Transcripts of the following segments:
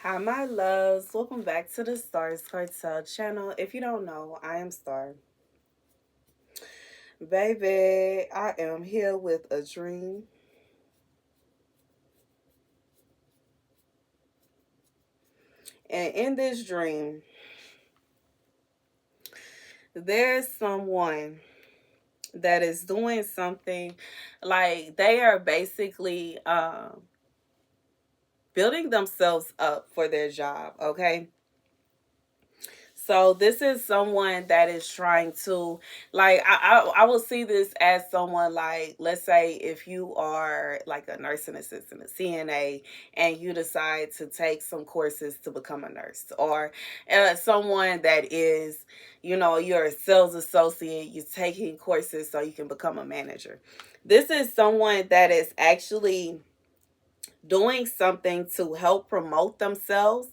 Hi, my loves. Welcome back to the Starscartel channel. If you don't know, I am Star. Baby, I am here with a dream. And in this dream, there's someone that is doing something like they are basically building themselves up for their job, okay? So this is someone that is trying to like I will see this as someone like, let's say if you are like a nursing assistant, a CNA, and you decide to take some courses to become a nurse, or someone that is, you're a sales associate, you're taking courses so you can become a manager. This is someone that is actually doing something to help promote themselves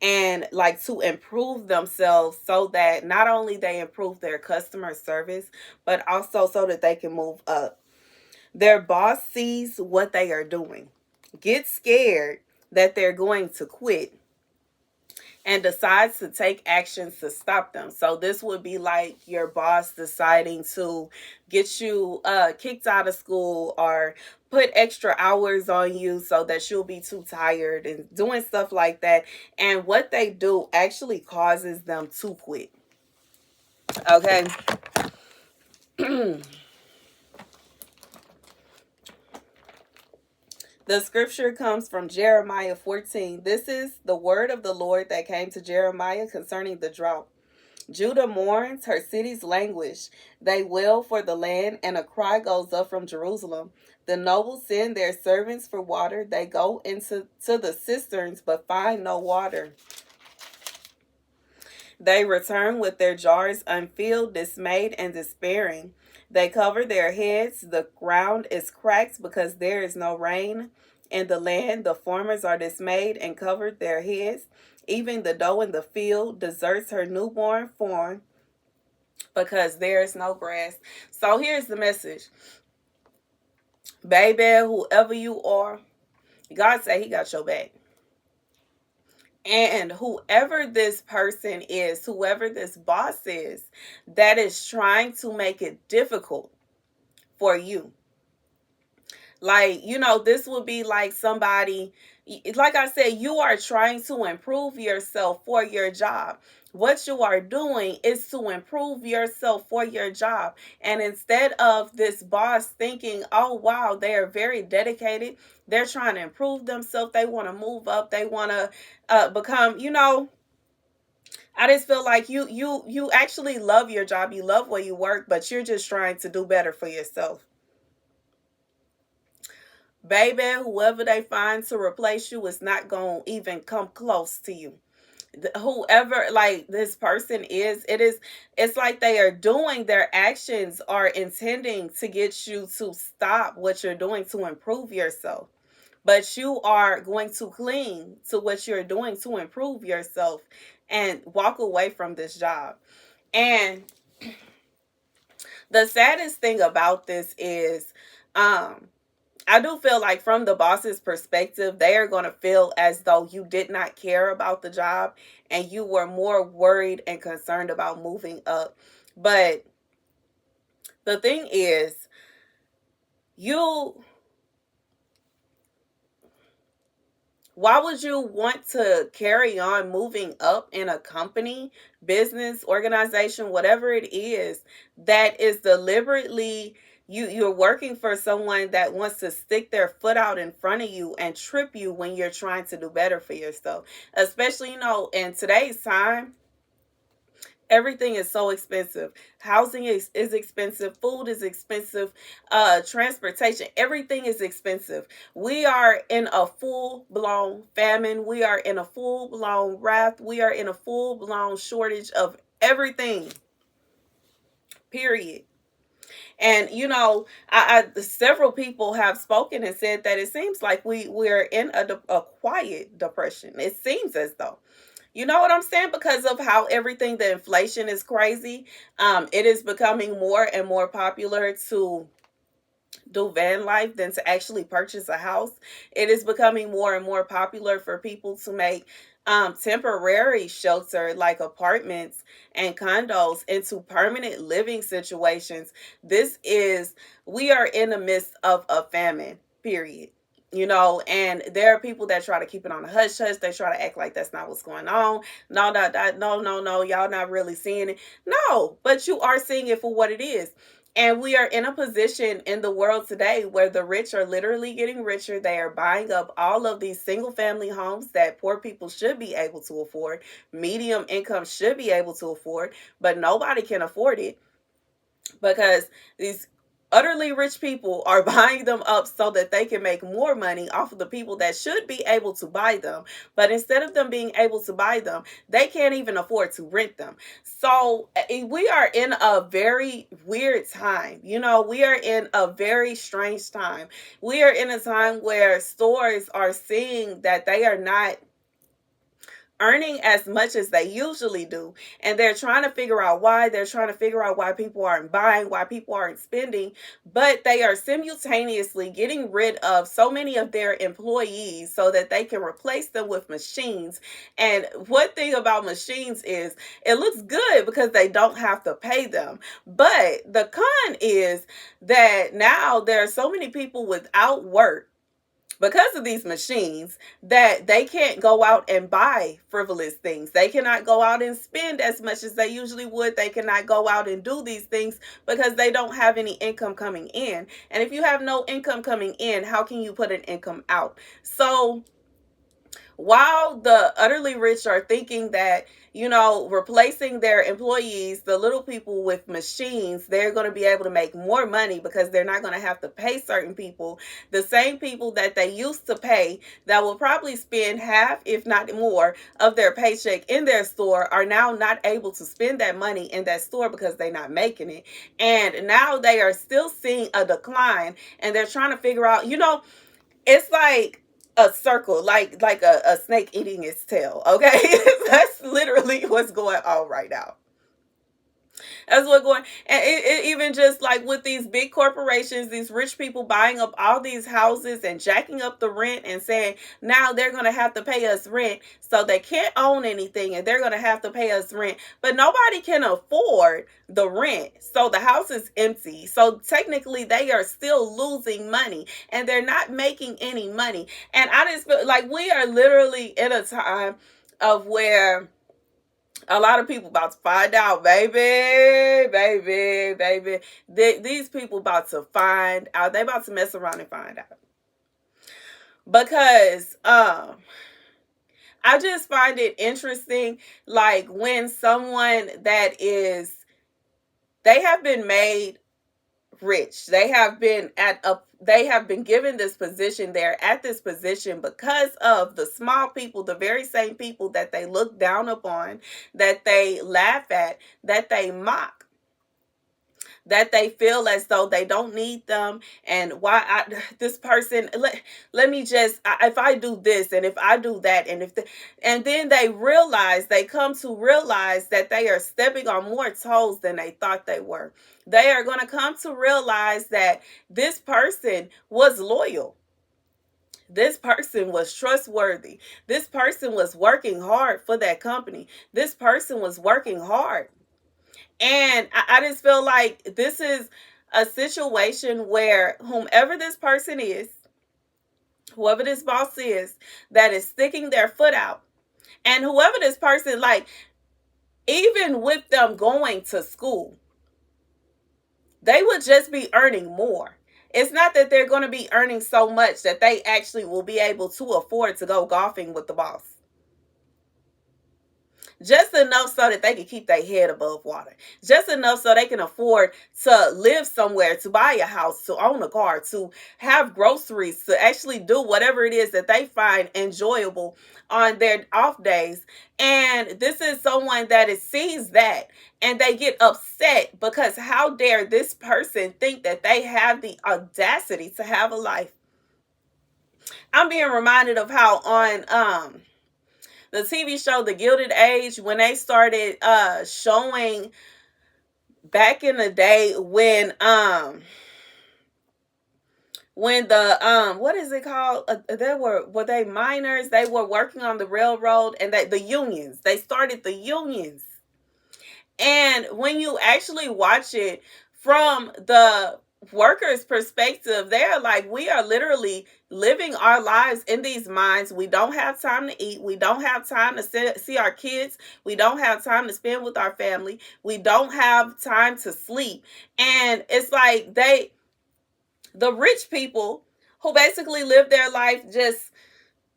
and like to improve themselves so that not only they improve their customer service, but also so that they can move up. Their boss sees what they are doing, gets scared that they're going to quit, and decides to take actions to stop them. So this would be like your boss deciding to get you kicked out of school or put extra hours on you so that you'll be too tired and doing stuff like that. And what they do actually causes them to quit. Okay. The scripture comes from Jeremiah 14. This is the word of the Lord that came to Jeremiah concerning the drought. Judah mourns, her cities languish. They wail for the land, and a cry goes up from Jerusalem. The nobles send their servants for water. They go into the cisterns, but find no water. They return with their jars unfilled, dismayed and despairing. They cover their heads. The ground is cracked because there is no rain. In the land, the farmers are dismayed and covered their heads. Even the doe in the field deserts her newborn fawn because there is no grass. So here's the message. Baby, whoever you are, God said he got your back. And whoever this person is, whoever this boss is, that is trying to make it difficult for you. Like, this would be like somebody, like I said, you are trying to improve yourself for your job. What you are doing is to improve yourself for your job. And instead of this boss thinking, oh, wow, they are very dedicated, they're trying to improve themselves, they want to move up, they want to become, I just feel like you actually love your job, you love where you work, but you're just trying to do better for yourself. Baby, whoever they find to replace you is not going to even come close to you. Whoever like this person is, it's like they are doing, their actions are intending to get you to stop what you're doing to improve yourself. But you are going to cling to what you're doing to improve yourself and walk away from this job. And the saddest thing about this is I do feel like from the boss's perspective, they are going to feel as though you did not care about the job and you were more worried and concerned about moving up. But the thing is, you why would you want to carry on moving up in a company, business, organization, whatever it is that is deliberately you're working for someone that wants to stick their foot out in front of you and trip you when you're trying to do better for yourself. Especially, in today's time, everything is so expensive. Housing is expensive, food is expensive, transportation, everything is expensive. We are in a full-blown famine, we are in a full-blown wrath, we are in a full-blown shortage of everything, period. And several people have spoken and said that it seems like we're in a quiet depression. It seems as though, you know what I'm saying? Because of how everything, the inflation is crazy. It is becoming more and more popular to do van life than to actually purchase a house. It is becoming more and more popular for people to make temporary shelter like apartments and condos into permanent living situations. This is, we are in the midst of a famine, period. You know, and there are people that try to keep it on a hush hush. They try to act like that's not what's going on. No, no, y'all not really seeing it. No, but you are seeing it for what it is. And we are in a position in the world today where the rich are literally getting richer. They are buying up all of these single family homes that poor people should be able to afford, medium income should be able to afford, but nobody can afford it because these utterly rich people are buying them up so that they can make more money off of the people that should be able to buy them. But instead of them being able to buy them, they can't even afford to rent them. So we are in a very weird time. You know, we are in a very strange time. We are in a time where stores are seeing that they are not earning as much as they usually do, and they're trying to figure out why. They're trying to figure out why people aren't buying, why people aren't spending, but they are simultaneously getting rid of so many of their employees so that they can replace them with machines. And one thing about machines is it looks good because they don't have to pay them, but the con is that now there are so many people without work because of these machines that they can't go out and buy frivolous things. They cannot go out and spend as much as they usually would. They cannot go out and do these things because they don't have any income coming in. And if you have no income coming in, how can you put an income out? So while the utterly rich are thinking that, you know, replacing their employees, the little people, with machines, they're going to be able to make more money because they're not going to have to pay certain people. The same people that they used to pay that will probably spend half, if not more, of their paycheck in their store are now not able to spend that money in that store because they're not making it. And now they are still seeing a decline, and they're trying to figure out, you know, it's like a circle, like a snake eating its tail. Okay, that's literally what's going on right now. That's what's going. And even just like with these big corporations, these rich people buying up all these houses and jacking up the rent and saying now they're going to have to pay us rent, so they can't own anything and they're going to have to pay us rent, but nobody can afford the rent, so the house is empty. So technically they are still losing money and they're not making any money. And I just feel like we are literally in a time of where a lot of people about to find out, baby. These people about to find out. They about to mess around and find out. Because I just find it interesting, like when someone that is, they have been made rich. They have been given this position. They're at this position because of the small people, the very same people that they look down upon, that they laugh at, that they mock, that they feel as though they don't need them. And this person, let me just, if I do this and if I do that, and then they come to realize that they are stepping on more toes than they thought they were. They are going to come to realize that this person was loyal. This person was trustworthy. This person was working hard for that company. This person was working hard. And I just feel like this is a situation where whomever this person is, whoever this boss is, that is sticking their foot out, and whoever this person, like, even with them going to school, they would just be earning more. It's not that they're going to be earning so much that they actually will be able to afford to go golfing with the boss. Just enough so that they can keep their head above water. Just enough so they can afford to live somewhere, to buy a house, to own a car, to have groceries, to actually do whatever it is that they find enjoyable on their off days. And this is someone that sees that, and they get upset because how dare this person think that they have the audacity to have a life. I'm being reminded of how on the TV show The Gilded Age, when they started showing back in the day when when the what is it called? They were they miners? They were working on the railroad, and the unions. They started the unions. And when you actually watch it from the workers' perspective, they're like, we are literally living our lives in these mines. We don't have time to eat. We don't have time to see our kids. We don't have time to spend with our family. We don't have time to sleep. And it's like the rich people who basically live their life just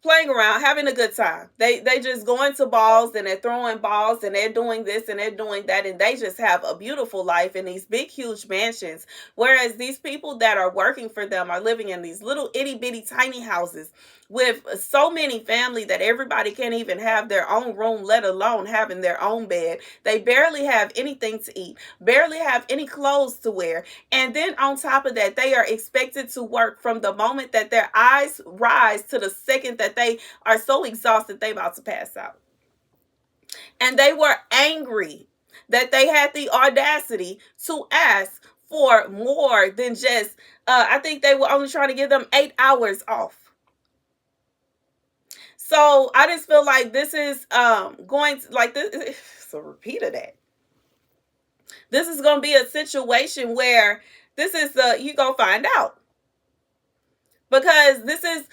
playing around, having a good time. They just going to balls, and they're throwing balls, and they're doing this and they're doing that, and they just have a beautiful life in these big huge mansions. Whereas these people that are working for them are living in these little itty bitty tiny houses with so many family that everybody can't even have their own room, let alone having their own bed. They barely have anything to eat, barely have any clothes to wear. And then on top of that, they are expected to work from the moment that their eyes rise to the second that they are so exhausted they about to pass out. And they were angry that they had the audacity to ask for more than just I think they were only trying to give them 8 hours off. So I just feel like this is going to, like, this. It's a repeat of that. This is going to be a situation where this is you go find out, because this is,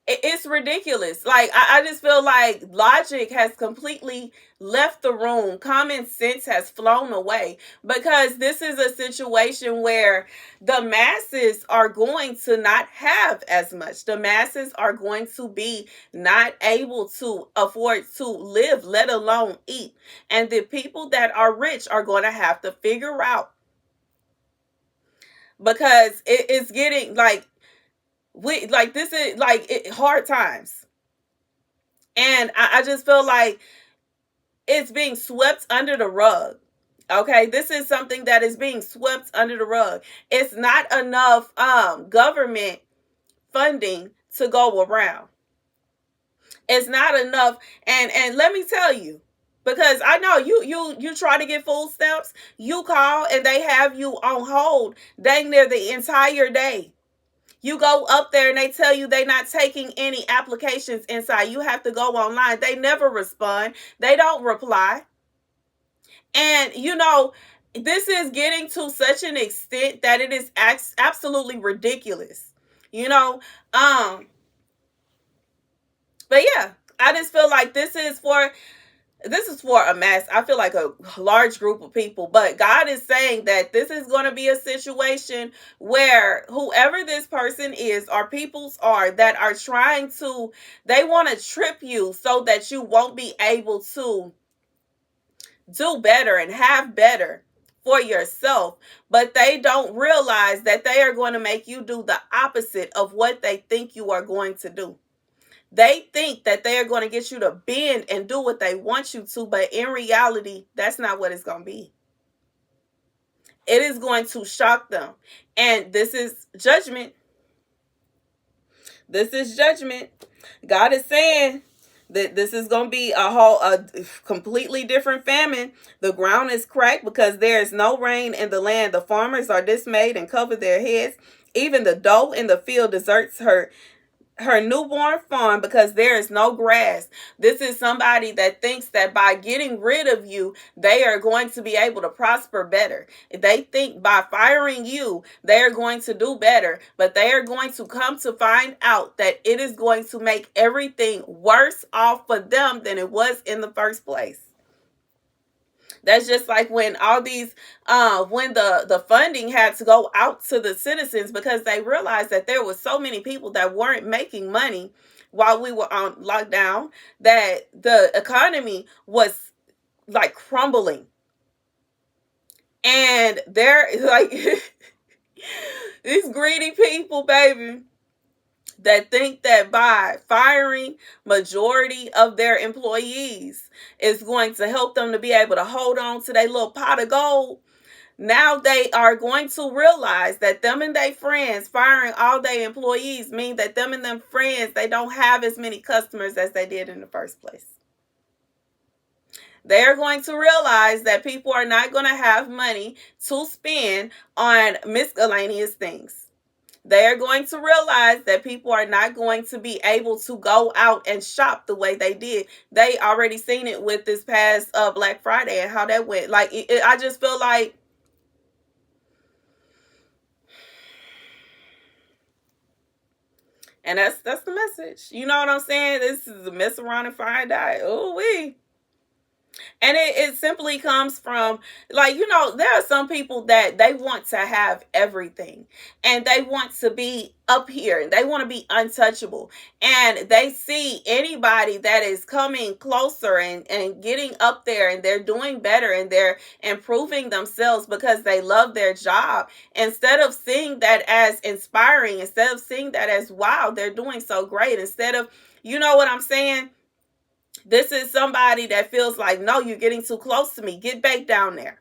it's ridiculous. Like, I just feel like logic has completely left the room. Common sense has flown away, because this is a situation where the masses are going to not have as much. The masses are going to be not able to afford to live, let alone eat. And the people that are rich are going to have to figure out, because it's getting like, this is like hard times. And I just feel like it's being swept under the rug. Okay, this is something that is being swept under the rug. It's not enough government funding to go around. It's not enough. And let me tell you, because I know you try to get food stamps, you call and they have you on hold dang near the entire day. You go up there and they tell you they're not taking any applications inside. You have to go online. They never respond. They don't reply. And, this is getting to such an extent that it is absolutely ridiculous. You know, um, but yeah, I just feel like this is for a mass. I feel like a large group of people, but God is saying that this is going to be a situation where whoever this person is, or peoples are that are trying to, they want to trip you so that you won't be able to do better and have better for yourself, but they don't realize that they are going to make you do the opposite of what they think you are going to do. They think that they are going to get you to bend and do what they want you to, but in reality, that's not what it's going to be. It is going to shock them. And this is judgment. This is judgment. God is saying that this is going to be a completely different famine. The ground is cracked because there is no rain in the land. The farmers are dismayed and cover their heads. Even the doe in the field deserts her newborn fawn because there is no grass. This is somebody that thinks that by getting rid of you, they are going to be able to prosper better. They think by firing you, they are going to do better, but they are going to come to find out that it is going to make everything worse off for them than it was in the first place. That's just like when all these, when the funding had to go out to the citizens, because they realized that there were so many people that weren't making money while we were on lockdown, that the economy was like crumbling. And they're like, these greedy people, baby, that think that by firing majority of their employees is going to help them to be able to hold on to their little pot of gold. Now they are going to realize that them and their friends firing all their employees mean that them and them friends, they don't have as many customers as they did in the first place. They're going to realize that people are not going to have money to spend on miscellaneous things. They are going to realize that people are not going to be able to go out and shop the way they did. They already seen it with this past Black Friday and how that went. Like, I just feel like, and that's the message. You know what I'm saying? This is a mess around and find out. Oh, we. And it simply comes from, like, there are some people that they want to have everything and they want to be up here and they want to be untouchable. And they see anybody that is coming closer and getting up there and they're doing better and they're improving themselves because they love their job. Instead of seeing that as inspiring, instead of seeing that as, wow, they're doing so great, instead of, you know what I'm saying? This is somebody that feels like, no, you're getting too close to me. Get back down there.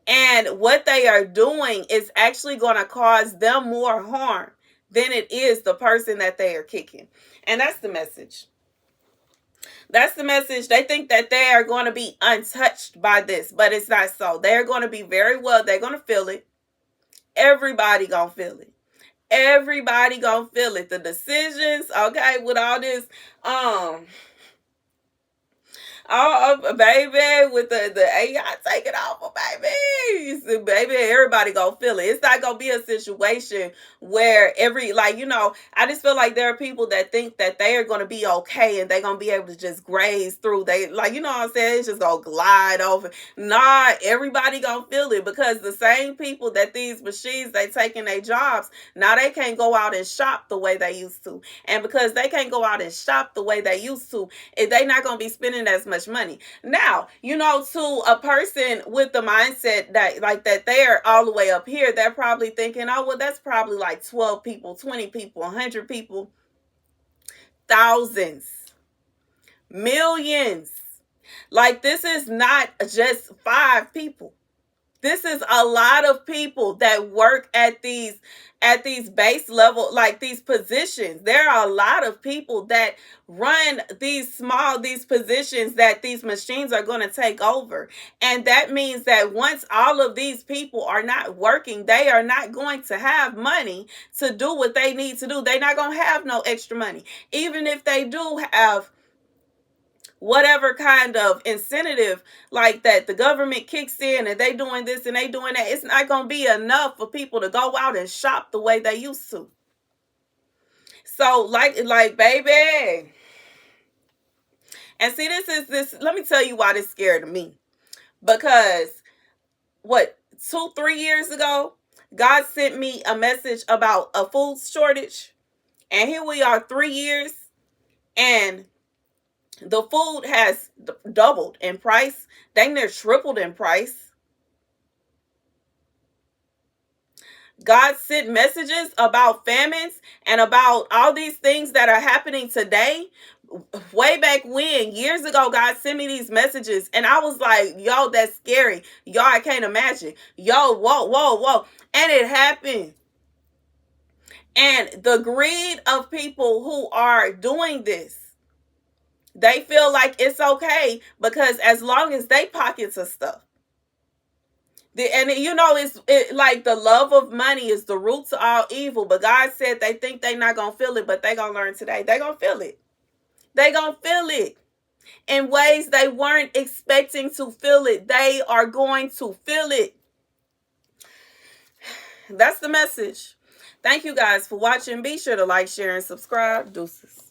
And what they are doing is actually going to cause them more harm than it is the person that they are kicking. And that's the message. That's the message. They think that they are going to be untouched by this, but it's not so. They're going to be very well. They're going to feel it. Everybody going to feel it. Everybody going to feel it. The decisions, okay, with all this, oh, baby, with the AI taking over, baby. Baby, everybody gonna feel it. It's not gonna be a situation where I just feel like there are people that think that they are gonna be okay and they're gonna be able to just graze through. They, like, you know what I'm saying? It's just gonna glide over. Nah, everybody gonna feel it, because the same people that these machines, they taking their jobs, now they can't go out and shop the way they used to. And because they can't go out and shop the way they used to, they not gonna be spending as much money. Now, to a person with the mindset that they're all the way up here, they're probably thinking, oh, well, that's probably like 12 people, 20 people, 100 people, thousands, millions. Like, this is not just 5 people. This is a lot of people that work at these base level, like these positions. There are a lot of people that run these positions that these machines are going to take over. And that means that once all of these people are not working, they are not going to have money to do what they need to do. They're not going to have no extra money. Even if they do have whatever kind of incentive like that, the government kicks in and they doing this and they doing that, it's not going to be enough for people to go out and shop the way they used to. So like baby. And see, this let me tell you why this scared me. Because 2-3 years ago, God sent me a message about a food shortage, and here we are 3 years, and the food has doubled in price. Dang near tripled in price. God sent messages about famines and about all these things that are happening today. Way back when, years ago, God sent me these messages, and I was like, yo, that's scary. Yo, I can't imagine. Yo, whoa. And it happened. And the greed of people who are doing this, they feel like it's okay because as long as they pockets of stuff. It's like the love of money is the root to all evil. But God said they think they're not going to feel it, but they're going to learn today. They're going to feel it. They're going to feel it in ways they weren't expecting to feel it. They are going to feel it. That's the message. Thank you guys for watching. Be sure to like, share, and subscribe. Deuces.